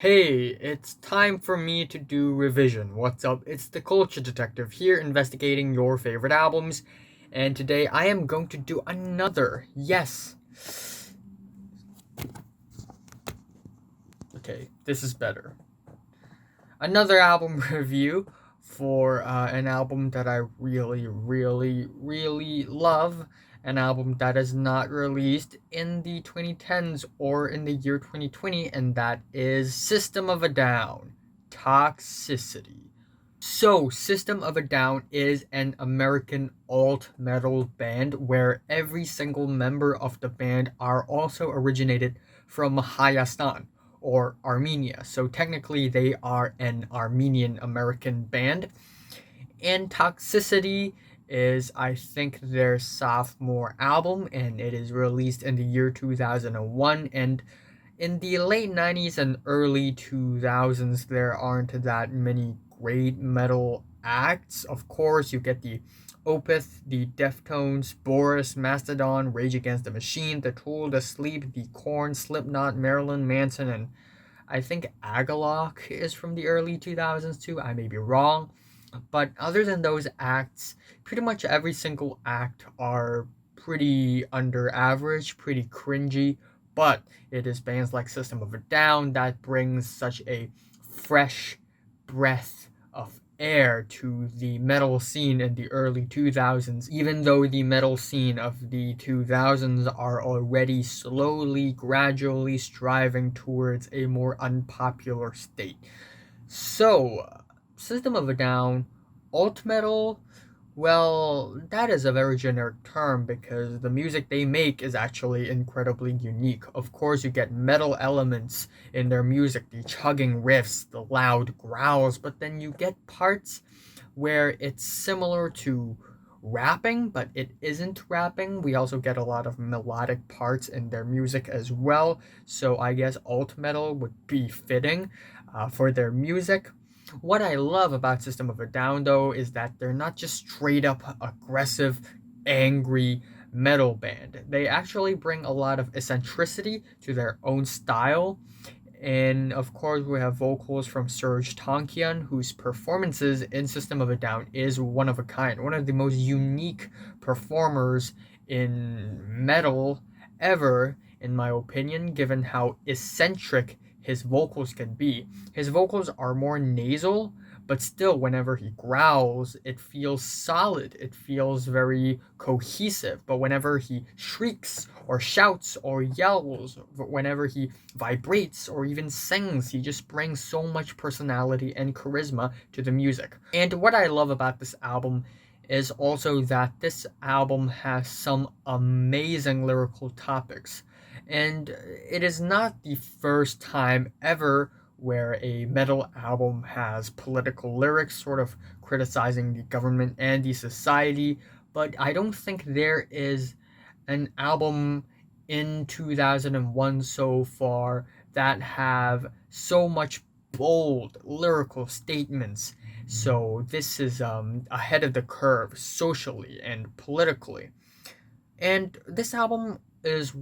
Hey, it's time for me to do revision. What's up? It's the Culture Detective here investigating your favorite albums. And today I am going to do yes. Okay, this is better. Another album review for an album that I really love. An album that is not released in the 2010s or in the year 2020, and that is System of a Down, Toxicity. So, System of a Down is an American alt metal band where every single member of the band are also originated from Hayastan or Armenia. So, technically, they are an Armenian-American band. And Toxicity is, I think, their sophomore album, and it is released in the year 2001. And in the late 90s and early 2000s, there aren't that many great metal acts. Of course, you get the Opeth, the Deftones, Boris, Mastodon, Rage Against the Machine, The Tool, The Sleep, The Korn, Slipknot, Marilyn Manson, and I think Agalok is from the early 2000s too. I may be wrong. But other than those acts, pretty much every single act are pretty under average, pretty cringy. But it is bands like System of a Down that brings such a fresh breath of air to the metal scene in the early 2000s, even though the metal scene of the 2000s are already slowly, gradually striving towards a more unpopular state. So, System of a Down, alt metal, well, that is a very generic term because the music they make is actually incredibly unique. Of course, you get metal elements in their music, the chugging riffs, the loud growls, but then you get parts where it's similar to rapping, but it isn't rapping. We also get a lot of melodic parts in their music as well, so I guess alt metal would be fitting for their music. What I love about System of a Down, though, is that they're not just straight up aggressive, angry metal band. They actually bring a lot of eccentricity to their own style. And of course, we have vocals from Serj Tankian, whose performances in System of a Down is one of a kind, one of the most unique performers in metal ever, in my opinion, given how eccentric his vocals can be. His vocals are more nasal, but still, whenever he growls, it feels solid. It feels very cohesive. But whenever he shrieks or shouts or yells, whenever he vibrates or even sings, he just brings so much personality and charisma to the music. And what I love about this album is also that this album has some amazing lyrical topics. And it is not the first time ever where a metal album has political lyrics, sort of criticizing the government and the society, but I don't think there is an album in 2001 so far that have so much bold lyrical statements. So this is ahead of the curve socially and politically. And this album is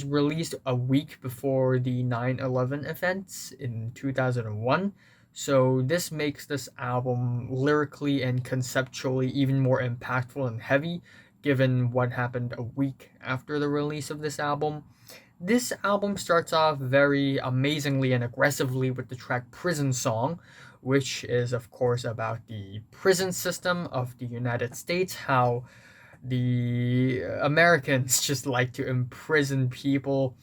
released a week before the 9/11 events in 2001. So this makes this album lyrically and conceptually even more impactful and heavy given what happened a week after the release of this album. This album starts off very amazingly and aggressively with the track Prison Song, which is, of course, about the prison system of the United States, how the Americans just like to imprison people.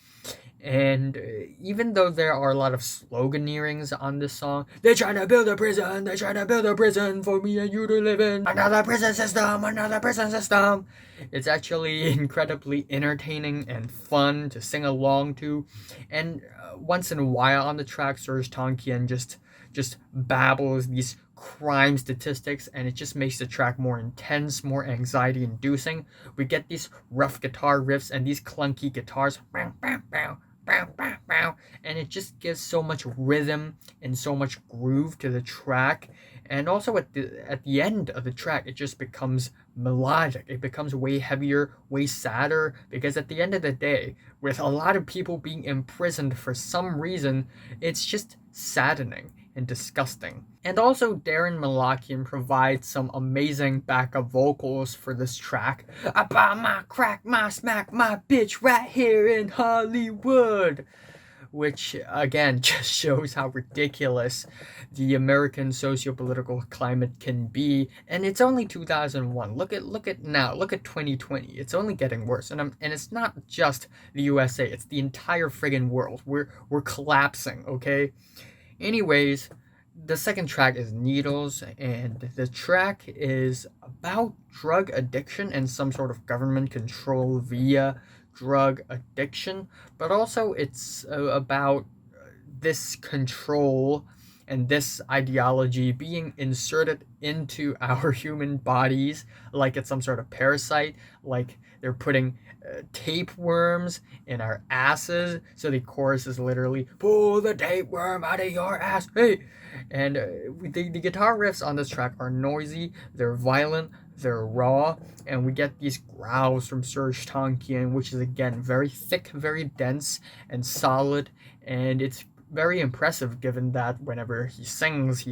And even though there are a lot of sloganeerings on this song, they're trying to build a prison, they're trying to build a prison for me and you to live in. Another prison system, another prison system. It's actually incredibly entertaining and fun to sing along to. And once in a while on the track, Serj Tankian just babbles these crime statistics, and it just makes the track more intense, more anxiety inducing. We get these rough guitar riffs and these clunky guitars. bow, bow, bow, and it just gives so much rhythm and so much groove to the track. And also at the end of the track, it just becomes melodic. It becomes way heavier, way sadder, because at the end of the day, with a lot of people being imprisoned for some reason, it's just saddening and disgusting. And also, Darren Malakian provides some amazing backup vocals for this track. I buy my crack, my smack, my bitch right here in Hollywood. Which again just shows how ridiculous the American socio-political climate can be. And it's only 2001. Look at now. Look at 2020. It's only getting worse. And it's not just the USA. It's the entire friggin' world. We're collapsing. Okay. Anyways, the second track is Needles, and the track is about drug addiction and some sort of government control via drug addiction, but also it's about this control and this ideology being inserted into our human bodies like it's some sort of parasite, like they're putting tapeworms in our asses. So the chorus is literally, pull the tapeworm out of your ass, hey! And the guitar riffs on this track are noisy, they're violent, they're raw, and we get these growls from Serj Tankian, which is again very thick, very dense, and solid, and it's very impressive given that whenever he sings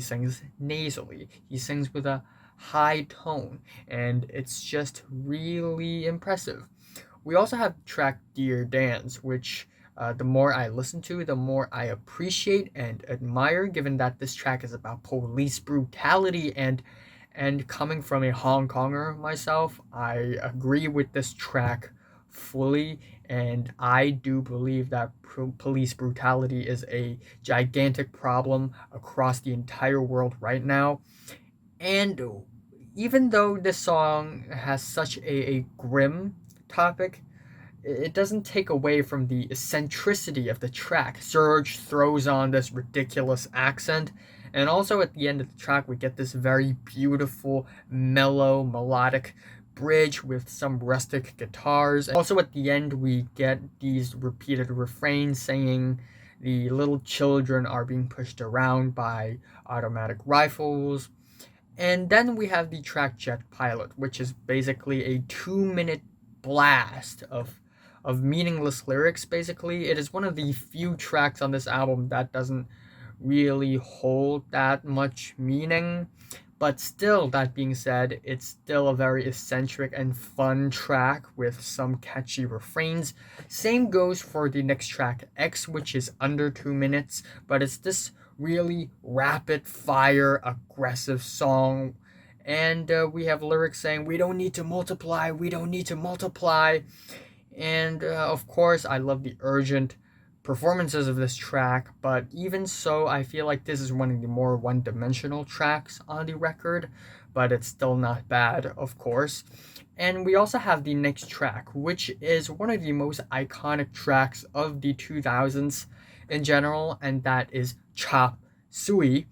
nasally. He sings with a high tone, and it's just really impressive. We also have the track Dear Dance, which the more I listen to, the more I appreciate and admire, given that this track is about police brutality. And coming from a Hong Konger myself, I agree with this track fully, and I do believe that police brutality is a gigantic problem across the entire world right now. And even though this song has such a grim topic, it doesn't take away from the eccentricity of the track. Serj throws on this ridiculous accent, and also at the end of the track, we get this very beautiful, mellow, melodic bridge with some rustic guitars. Also at the end, we get these repeated refrains saying the little children are being pushed around by automatic rifles. And then we have the track Jet Pilot, which is basically a 2-minute blast of meaningless lyrics. Basically, it is one of the few tracks on this album that doesn't really hold that much meaning, but still, that being said, it's still a very eccentric and fun track with some catchy refrains. Same goes for the next track, X, which is under 2 minutes, but it's this really rapid fire aggressive song, and we have lyrics saying we don't need to multiply, we don't need to multiply. And of course, I love the urgent performances of this track, but even so, I feel like this is one of the more one-dimensional tracks on the record, but it's still not bad, of course. And we also have the next track, which is one of the most iconic tracks of the 2000s in general, and that is Chop Suey.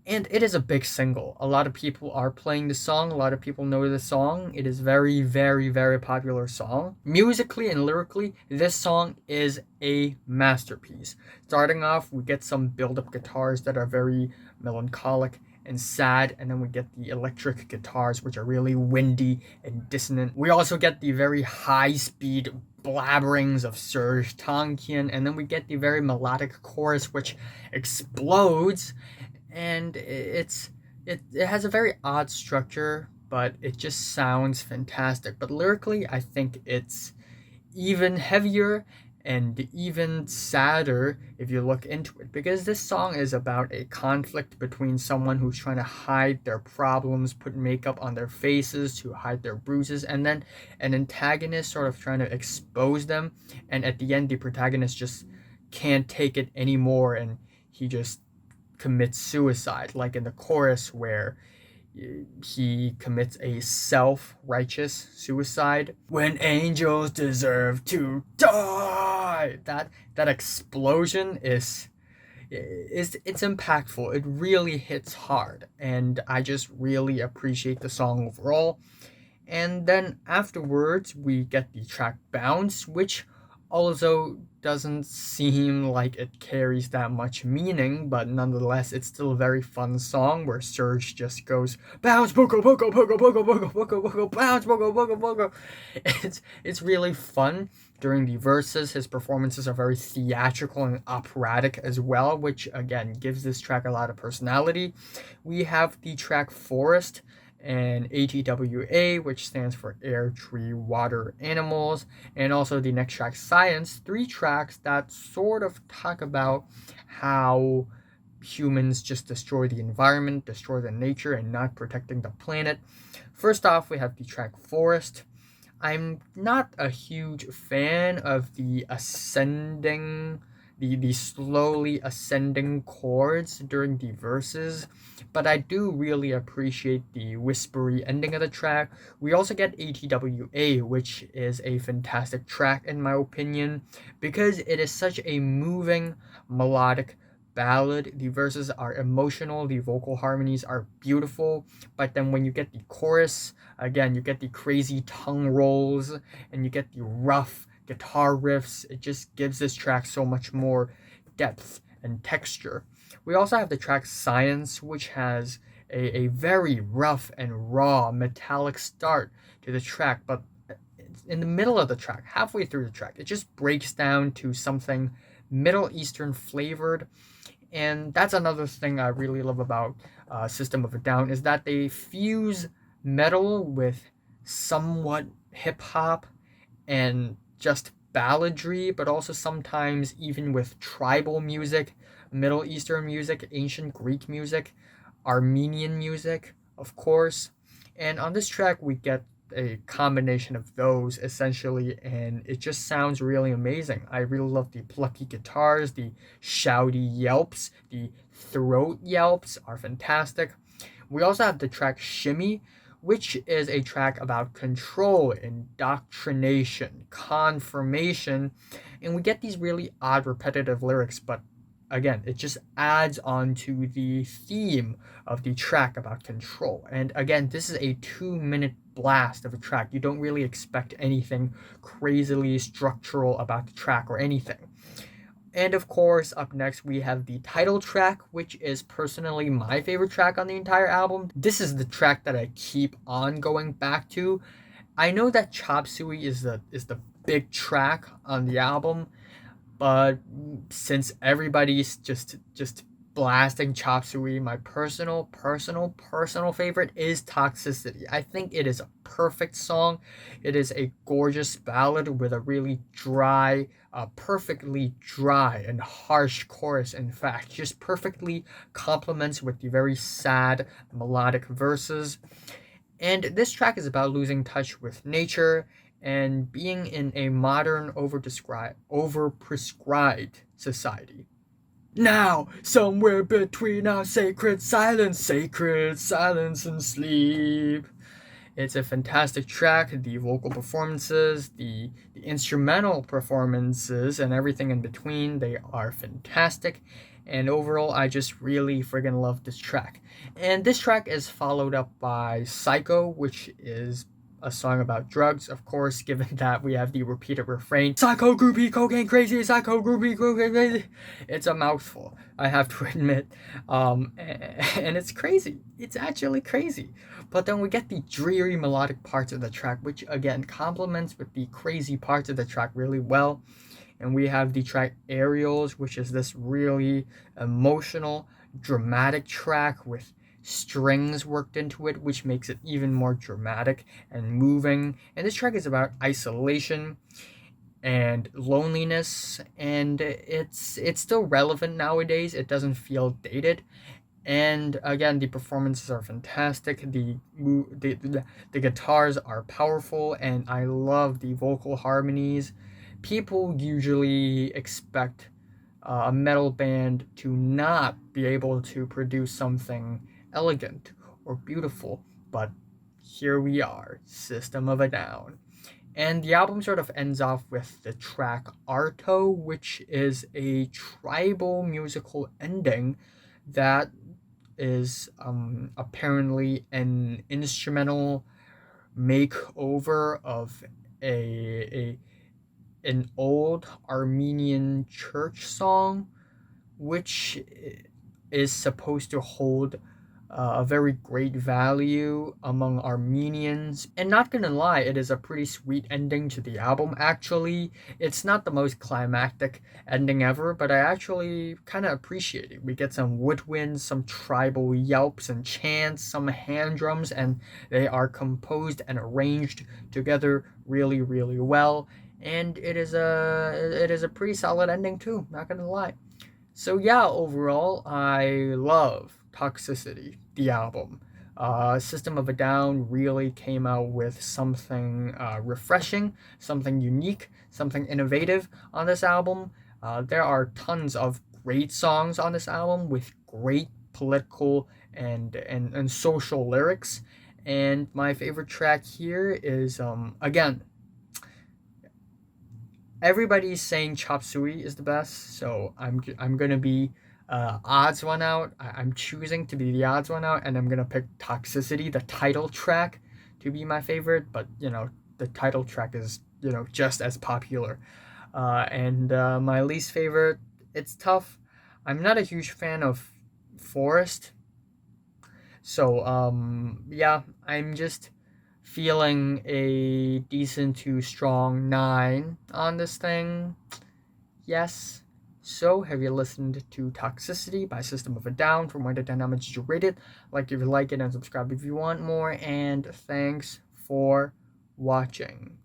And it is a big single. A lot of people are playing the song. A lot of people know the song. It is very, very, very popular song. Musically and lyrically, this song is a masterpiece. Starting off, we get some build-up guitars that are very melancholic and sad, and then we get the electric guitars, which are really windy and dissonant. We also get the very high-speed blabberings of Serj Tankian, and then we get the very melodic chorus, which explodes. And it has a very odd structure, but it just sounds fantastic. But lyrically, I think it's even heavier and even sadder if you look into it, because this song is about a conflict between someone who's trying to hide their problems, put makeup on their faces to hide their bruises, and then an antagonist sort of trying to expose them, and at the end the protagonist just can't take it anymore and he just commits suicide, like in the chorus where he commits a self-righteous suicide. When angels deserve to die. That explosion is it's impactful. It really hits hard, and I just really appreciate the song overall. And then afterwards, we get the track Bounce, which also doesn't seem like it carries that much meaning, but nonetheless, it's still a very fun song where Surge just goes bounce, boko, boko, boko, boko, boko, boko, boko, bounce, boko, boko, boko. It's really fun. During the verses, his performances are very theatrical and operatic as well, which again gives this track a lot of personality. We have the track Forest and ATWA, which stands for Air, Tree, Water, Animals, and also the next track, Science. 3 tracks that sort of talk about how humans just destroy the environment, destroy the nature, and not protecting the planet. First off, we have the track Forest. I'm not a huge fan of the slowly ascending chords during the verses, but I do really appreciate the whispery ending of the track. We also get ATWA, which is a fantastic track in my opinion, because it is such a moving melodic ballad. The verses are emotional, the vocal harmonies are beautiful, but then when you get the chorus, again, you get the crazy tongue rolls and you get the rough guitar riffs. It just gives this track so much more depth and texture. We also have the track Science, which has a very rough and raw metallic start to the track, but in the middle of the track, halfway through the track, it just breaks down to something Middle Eastern flavored. And that's another thing I really love about System of a Down, is that they fuse metal with somewhat hip hop and just balladry, but also sometimes even with tribal music, Middle Eastern music, ancient Greek music, Armenian music, of course. And on this track, we get a combination of those essentially, and it just sounds really amazing. I really love the plucky guitars, the shouty yelps, the throat yelps are fantastic. We also have the track Shimmy, which is a track about control, indoctrination, confirmation, and we get these really odd repetitive lyrics, but again, it just adds on to the theme of the track about control. And again, this is a 2-minute blast of a track. You don't really expect anything crazily structural about the track or anything. And of course, up next we have the title track, which is personally my favorite track on the entire album. This is the track that I keep on going back to. I know that Chop Suey is the big track on the album, but since everybody's just blasting Chop Suey, my personal favorite is Toxicity. I think it is a perfect song. It is a gorgeous ballad with a really dry, perfectly dry and harsh chorus, in fact. Just perfectly complements with the very sad melodic verses. And this track is about losing touch with nature and being in a modern, overprescribed society. Now, somewhere between our sacred silence and sleep. It's a fantastic track. The vocal performances, the instrumental performances, and everything in between, they are fantastic. And overall, I just really friggin' love this track. And this track is followed up by Psycho, which is a song about drugs, of course, given that we have the repeated refrain, psycho groupie, cocaine crazy, psycho groupie, cocaine crazy. It's a mouthful, I have to admit. And it's crazy. It's actually crazy. But then we get the dreary melodic parts of the track, which again complements with the crazy parts of the track really well. And we have the track Aerials, which is this really emotional, dramatic track with strings worked into it, which makes it even more dramatic and moving. And this track is about isolation and loneliness, and it's still relevant nowadays. It doesn't feel dated. And again, the performances are fantastic. The guitars are powerful, and I love the vocal harmonies. People usually expect a metal band to not be able to produce something elegant or beautiful, but here we are, System of a Down. And the album sort of ends off with the track Arto, which is a tribal musical ending that is apparently an instrumental makeover of a an old Armenian church song, which is supposed to hold a very great value among Armenians. And not gonna lie, it is a pretty sweet ending to the album, actually. It's not the most climactic ending ever, but I actually kind of appreciate it. We get some woodwinds, some tribal yelps and chants, some hand drums, and they are composed and arranged together really, really well. And it is a pretty solid ending too, not gonna lie. So yeah, overall, I love Toxicity, the album. System of a Down really came out with something refreshing, something unique, something innovative on this album. There are tons of great songs on this album with great political and social lyrics. And my favorite track here is, again, everybody's saying Chop Suey is the best, so I'm gonna be odds one out. I'm choosing to be the odds one out, and I'm gonna pick Toxicity, the title track, to be my favorite. But the title track is just as popular. And my least favorite, it's tough. I'm not a huge fan of Forest, so yeah, I'm just feeling a decent to strong 9 on this thing. Yes. So, have you listened to Toxicity by System of a Down? For more detailed, how much did you rate it? Like if you like it, and subscribe if you want more. And thanks for watching.